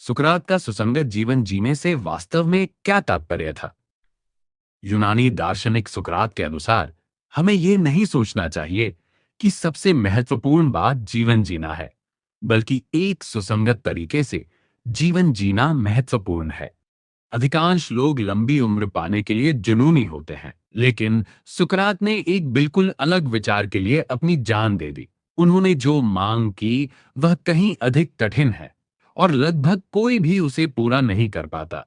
सुकरात का सुसंगत जीवन जीने से वास्तव में क्या तात्पर्य था? यूनानी दार्शनिक सुकरात के अनुसार हमें यह नहीं सोचना चाहिए कि सबसे महत्वपूर्ण बात जीवन जीना है, बल्कि एक सुसंगत तरीके से जीवन जीना महत्वपूर्ण है। अधिकांश लोग लंबी उम्र पाने के लिए जुनूनी होते हैं, लेकिन सुकरात ने एक बिल्कुल अलग विचार के लिए अपनी जान दे दी। उन्होंने जो मांग की वह कहीं अधिक कठिन है और लगभग कोई भी उसे पूरा नहीं कर पाता।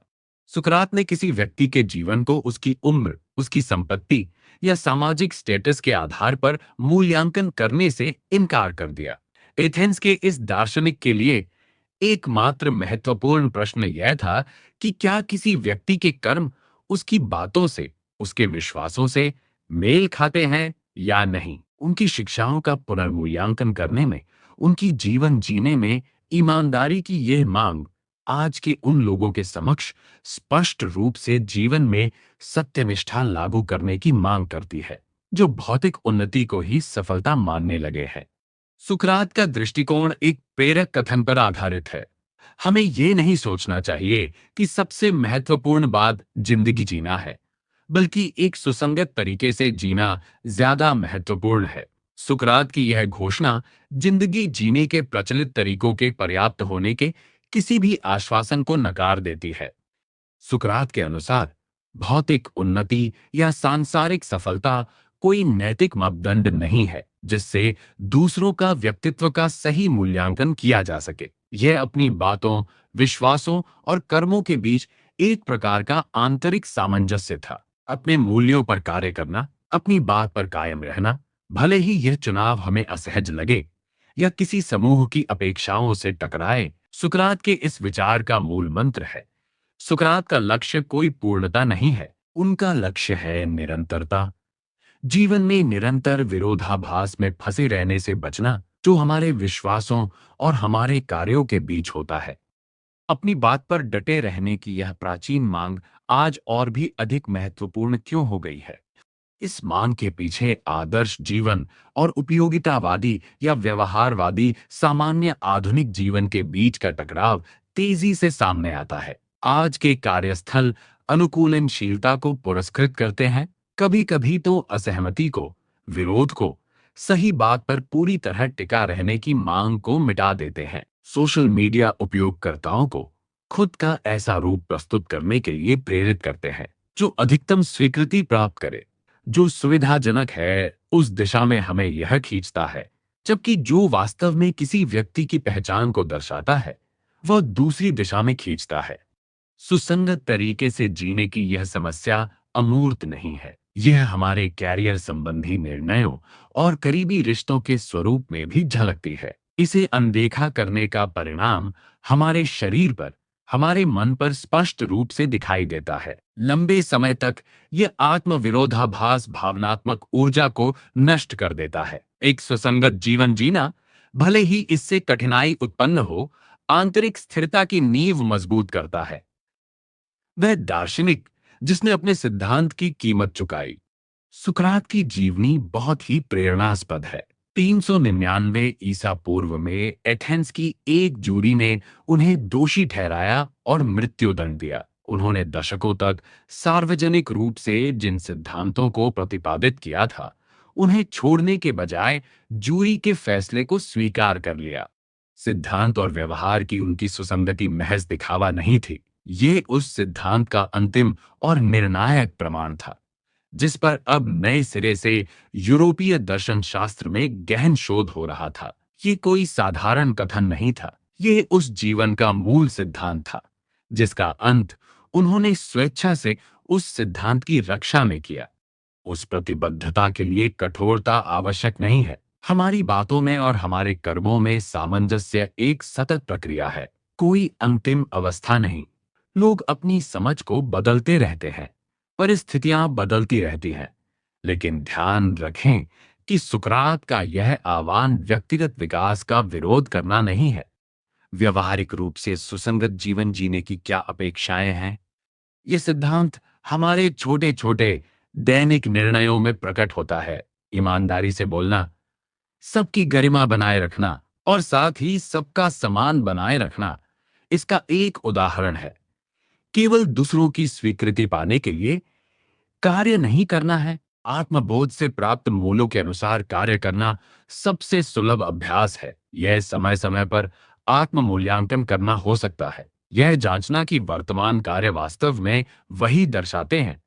सुकरात ने किसी व्यक्ति के जीवन को उसकी उम्र, उसकी संपत्ति या सामाजिक स्टेटस के आधार पर मूल्यांकन करने से इनकार कर दिया। एथेंस के इस दार्शनिक के लिए एकमात्र महत्वपूर्ण प्रश्न यह था कि क्या किसी व्यक्ति के कर्म उसकी बातों से, उसके विश्वासों से मेल खाते हैं या नहीं। उनकी शिक्षाओं का पुनर्मूल्यांकन करने में, उनकी जीवन जीने में ईमानदारी की यह मांग आज के उन लोगों के समक्ष स्पष्ट रूप से जीवन में सत्यनिष्ठा लागू करने की मांग करती है, जो भौतिक उन्नति को ही सफलता मानने लगे हैं। सुकरात का दृष्टिकोण एक प्रेरक कथन पर आधारित है। हमें यह नहीं सोचना चाहिए कि सबसे महत्वपूर्ण बात जिंदगी जीना है, बल्कि एक सुसंगत तरीके से जीना ज्यादा महत्वपूर्ण है। सुकरात की यह घोषणा जिंदगी जीने के प्रचलित तरीकों के पर्याप्त होने के किसी भी आश्वासन को नकार देती है। सुकरात के अनुसार भौतिक उन्नति या सांसारिक सफलता कोई नैतिक मापदंड नहीं है जिससे दूसरों का व्यक्तित्व का सही मूल्यांकन किया जा सके। यह अपनी बातों, विश्वासों और कर्मों के बीच एक प्रकार का आंतरिक सामंजस्य था। अपने मूल्यों पर कार्य करना, अपनी बात पर कायम रहना, भले ही यह चुनाव हमें असहज लगे या किसी समूह की अपेक्षाओं से टकराए, सुकरात के इस विचार का मूल मंत्र है। सुकरात का लक्ष्य कोई पूर्णता नहीं है, उनका लक्ष्य है निरंतरता। जीवन में निरंतर विरोधाभास में फंसे रहने से बचना, जो हमारे विश्वासों और हमारे कार्यों के बीच होता है। अपनी बात पर डटे रहने की यह प्राचीन मांग आज और भी अधिक महत्वपूर्ण क्यों हो गई है? इस मांग के पीछे आदर्श जीवन और उपयोगितावादी या व्यवहारवादी सामान्य आधुनिक जीवन के बीच का टकराव तेजी से सामने आता है। आज के कार्यस्थल अनुकूलनशीलता को पुरस्कृत करते हैं, कभी कभी तो असहमति को, विरोध को, सही बात पर पूरी तरह टिका रहने की मांग को मिटा देते हैं। सोशल मीडिया उपयोगकर्ताओं को खुद का ऐसा रूप प्रस्तुत करने के लिए प्रेरित करते हैं जो अधिकतम स्वीकृति प्राप्त करे, जो सुविधाजनक है उस दिशा में हमें यह खींचता है, जबकि जो वास्तव में किसी व्यक्ति की पहचान को दर्शाता है वह दूसरी दिशा में खींचता है। सुसंगत तरीके से जीने की यह समस्या अमूर्त नहीं है, यह हमारे कैरियर संबंधी निर्णयों और करीबी रिश्तों के स्वरूप में भी झलकती है। इसे अनदेखा करने का परिणाम हमारे शरीर पर, हमारे मन पर स्पष्ट रूप से दिखाई देता है। लंबे समय तक यह आत्म विरोधाभास भावनात्मक ऊर्जा को नष्ट कर देता है। एक सुसंगत जीवन जीना, भले ही इससे कठिनाई उत्पन्न हो, आंतरिक स्थिरता की नींव मजबूत करता है। वह दार्शनिक जिसने अपने सिद्धांत की कीमत चुकाई। सुकरात की जीवनी बहुत ही प्रेरणास्पद है। 399 ईसा पूर्व में एथेंस की एक जूरी ने उन्हें दोषी ठहराया और मृत्युदंड दिया। उन्होंने दशकों तक सार्वजनिक रूप से जिन सिद्धांतों को प्रतिपादित किया था, उन्हें छोड़ने के बजाय जूरी के फैसले को स्वीकार कर लिया। सिद्धांत और व्यवहार की उनकी सुसंगति महज दिखावा नहीं थी, ये उस सिद्धांत का अंतिम और निर्णायक प्रमाण था जिस पर अब नए सिरे से यूरोपीय दर्शन शास्त्र में गहन शोध हो रहा था। ये कोई साधारण कथन नहीं था, ये उस जीवन का मूल सिद्धांत था जिसका अंत उन्होंने स्वेच्छा से उस सिद्धांत की रक्षा में किया। उस प्रतिबद्धता के लिए कठोरता आवश्यक नहीं है। हमारी बातों में और हमारे कर्मों में सामंजस्य एक सतत प्रक्रिया है, कोई अंतिम अवस्था नहीं। लोग अपनी समझ को बदलते रहते हैं, परिस्थितियां बदलती रहती हैं, लेकिन ध्यान रखें कि सुकरात का यह आह्वान व्यक्तिगत विकास का विरोध करना नहीं है। व्यवहारिक रूप से सुसंगत जीवन जीने की क्या अपेक्षाएं हैं? ये सिद्धांत हमारे छोटे छोटे दैनिक निर्णयों में प्रकट होता है। ईमानदारी से बोलना, सबकी गरिमा बनाए रखना और साथ ही सबका सम्मान बनाए रखना। इसका एक उदाहरण है, केवल दूसरों की स्वीकृति पाने के लिए कार्य नहीं करना है। आत्मबोध से प्राप्त मूल्यों के अनुसार कार्य करना सबसे सुलभ अभ्यास है। यह समय समय पर आत्म मूल्यांकन करना हो सकता है, यह जांचना कि वर्तमान कार्य वास्तव में वही दर्शाते हैं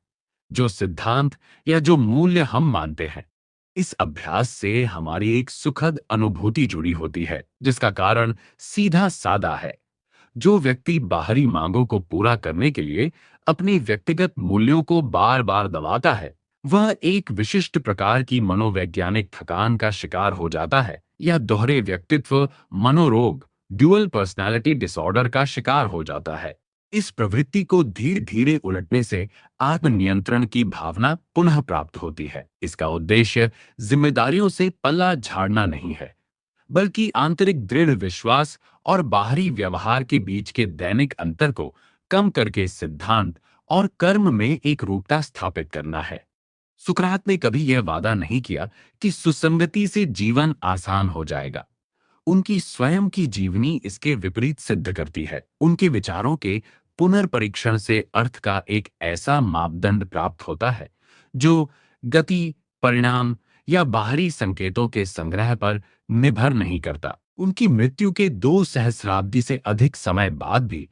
जो सिद्धांत या जो मूल्य हम मानते हैं। इस अभ्यास से हमारी एक सुखद अनुभूति जुड़ी होती है, जिसका कारण सीधा सादा है। जो व्यक्ति बाहरी मांगों को पूरा करने के लिए अपनी व्यक्तिगत मूल्यों को बार बार दबाता है, वह एक विशिष्ट प्रकार की मनोवैज्ञानिक थकान का शिकार हो जाता है या दोहरे व्यक्तित्व मनोरोग ड्यूअल पर्सनालिटी डिसऑर्डर का शिकार हो जाता है। इस प्रवृत्ति को धीरे धीरे उलटने से आत्मनियंत्रण की भावना पुनः प्राप्त होती है। इसका उद्देश्य जिम्मेदारियों से पल्ला झाड़ना नहीं है, बल्कि आंतरिक दृढ़ विश्वास और बाहरी व्यवहार के बीच के दैनिक अंतर को कम करके सिद्धांत और कर्म में एक रूपता स्थापित करना है। सुकरात ने कभी यह वादा नहीं किया कि सुसंगति से जीवन आसान हो जाएगा। उनकी स्वयं की जीवनी इसके विपरीत सिद्ध करती है। उनके विचारों के पुनर्परीक्षण से अर्थ का एक ऐसा मापदंड प्राप्त होता है जो गति, परिणाम या बाहरी संकेतों के संग्रह पर निर्भर नहीं करता। उनकी मृत्यु के 2 सहस्राब्दी से अधिक समय बाद भी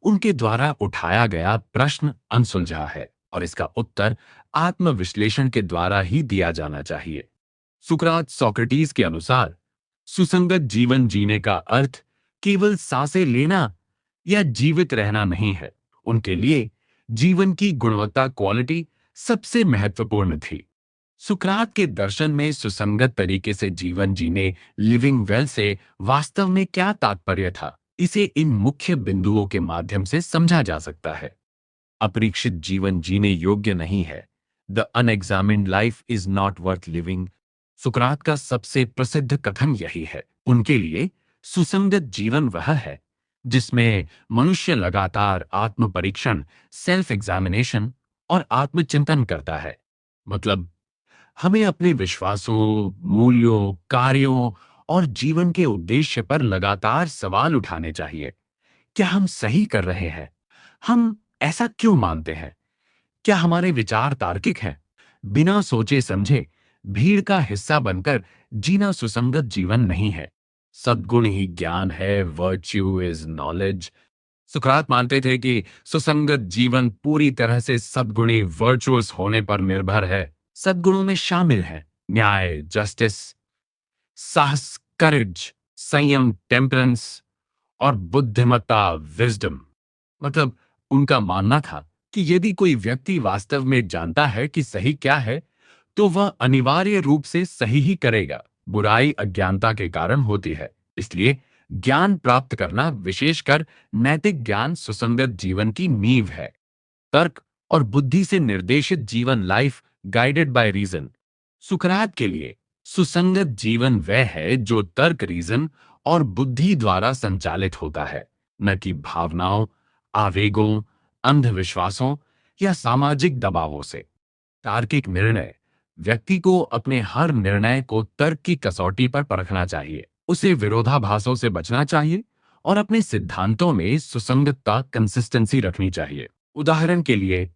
उनके द्वारा उठाया गया प्रश्न अनसुलझा है और इसका उत्तर आत्मविश्लेषण के द्वारा ही दिया जाना चाहिए। सुकरात सोक्रेटिस के अनुसार सुसंगत जीवन जीने का अर्थ केवल सांसें लेना या जीवित रहना नहीं है। उनके लिए जीवन की गुणवत्ता क्वालिटी सबसे महत्वपूर्ण थी। सुकरात के दर्शन में सुसंगत तरीके से जीवन जीने लिविंग वेल से वास्तव में क्या तात्पर्य था, इसे इन मुख्य बिंदुओं के माध्यम से समझा जा सकता है। अपरीक्षित जीवन जीने योग्य नहीं है। The unexamined life is not worth living. सुकरात का सबसे प्रसिद्ध कथन यही है। उनके लिए सुसंगत जीवन वह है जिसमें मनुष्य लगातार आत्म परीक्षण, सेल्फ एग्जामिनेशन और आत्मचिंतन करता है। मतलब, हमें अपने विश्वासों, मूल्यों, कार्यों और जीवन के उद्देश्य पर लगातार सवाल उठाने चाहिए। क्या हम सही कर रहे हैं? हम ऐसा क्यों मानते हैं? क्या हमारे विचार तार्किक हैं? बिना सोचे समझे भीड़ का हिस्सा बनकर जीना सुसंगत जीवन नहीं है। सद्गुण ही ज्ञान है, वर्च्यू इज नॉलेज। सुकरात मानते थे कि सुसंगत जीवन पूरी तरह से सद्गुणी वर्चुअस होने पर निर्भर है। सद्गुणों में शामिल है न्याय, जस्टिस, साहस, करेज, संयम, टेम्परेंस और बुद्धिमत्ता, विजडम। मतलब, उनका मानना था कि यदि कोई व्यक्ति वास्तव में जानता है कि सही क्या है, तो वह अनिवार्य रूप से सही ही करेगा। बुराई अज्ञानता के कारण होती है। इसलिए ज्ञान प्राप्त करना, विशेषकर नैतिक ज्ञान, सुसंगत जीवन की नींव है। तर्क और बुद्धि से निर्देशित जीवन, लाइफ गाइडेड बाय रीजन। सुकरात के लिए सुसंगत जीवन वह है जो तर्क, रीजन और बुद्धि द्वारा संचालित होता है, न कि भावनाओं, आवेगों, अंधविश्वासों या सामाजिक दबावों से। तार्किक निर्णय व्यक्ति को अपने हर निर्णय को तर्क की कसौटी पर परखना चाहिए। उसे विरोधाभासों से बचना चाहिए और अपने सिद्धांतों में सुसंगतता, कंसिस्टेंसी रखनी चाहिए। उदाहरण के लिए,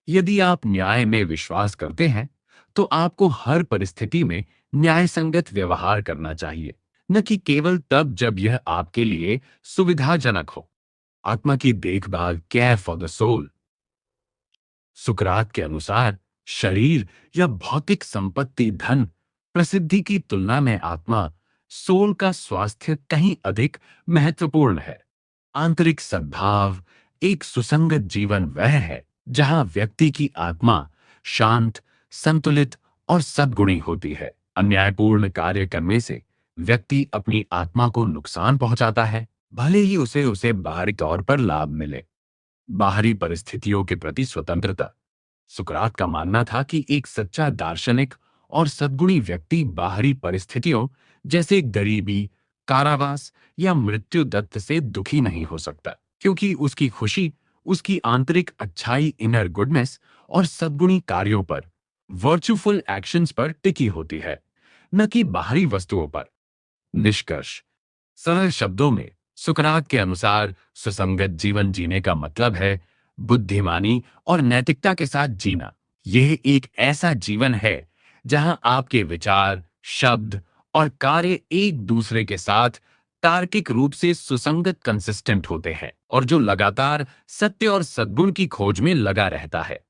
यदि आप न्याय में विश्वास करते हैं, तो आपको हर परिस्थिति में न्यायसंगत व्यवहार करना चाहिए, न कि केवल तब जब यह आपके लिए सुविधाजनक हो। आत्मा की देखभाल, केयर फॉर द सोल। सुकरात के अनुसार शरीर या भौतिक संपत्ति, धन, प्रसिद्धि की तुलना में आत्मा, सोल का स्वास्थ्य कहीं अधिक महत्वपूर्ण है। आंतरिक सद्भाव, एक सुसंगत जीवन वह है जहां व्यक्ति की आत्मा शांत, संतुलित और सद्गुणी होती है। अन्यायपूर्ण कार्य करने से व्यक्ति अपनी आत्मा को नुकसान पहुंचाता है, भले ही उसे उसे बाहरी तौर पर लाभ मिले। बाहरी परिस्थितियों के प्रति स्वतंत्रता। सुकरात का मानना था कि एक सच्चा दार्शनिक और सद्गुणी व्यक्ति बाहरी परिस्थितियों जैसे गरीबी, कारावास या मृत्यु दत्त से दुखी नहीं हो सकता, क्योंकि उसकी खुशी उसकी आंतरिक अच्छाई, इनर गुडनेस और सद्गुणी कार्यों पर, वर्चुफुल एक्शंस पर टिकी होती है, न कि बाहरी वस्तुओं पर। निष्कर्ष, सरल शब्दों में सुकरात के अनुसार सुसंगत जीवन जीने का मतलब है बुद्धिमानी और नैतिकता के साथ जीना। यह एक ऐसा जीवन है जहां आपके विचार, शब्द और कार्य एक दूसरे के साथ तार्किक रूप से सुसंगत कंसिस्टेंट होते हैं और जो लगातार सत्य और सद्गुण की खोज में लगा रहता है।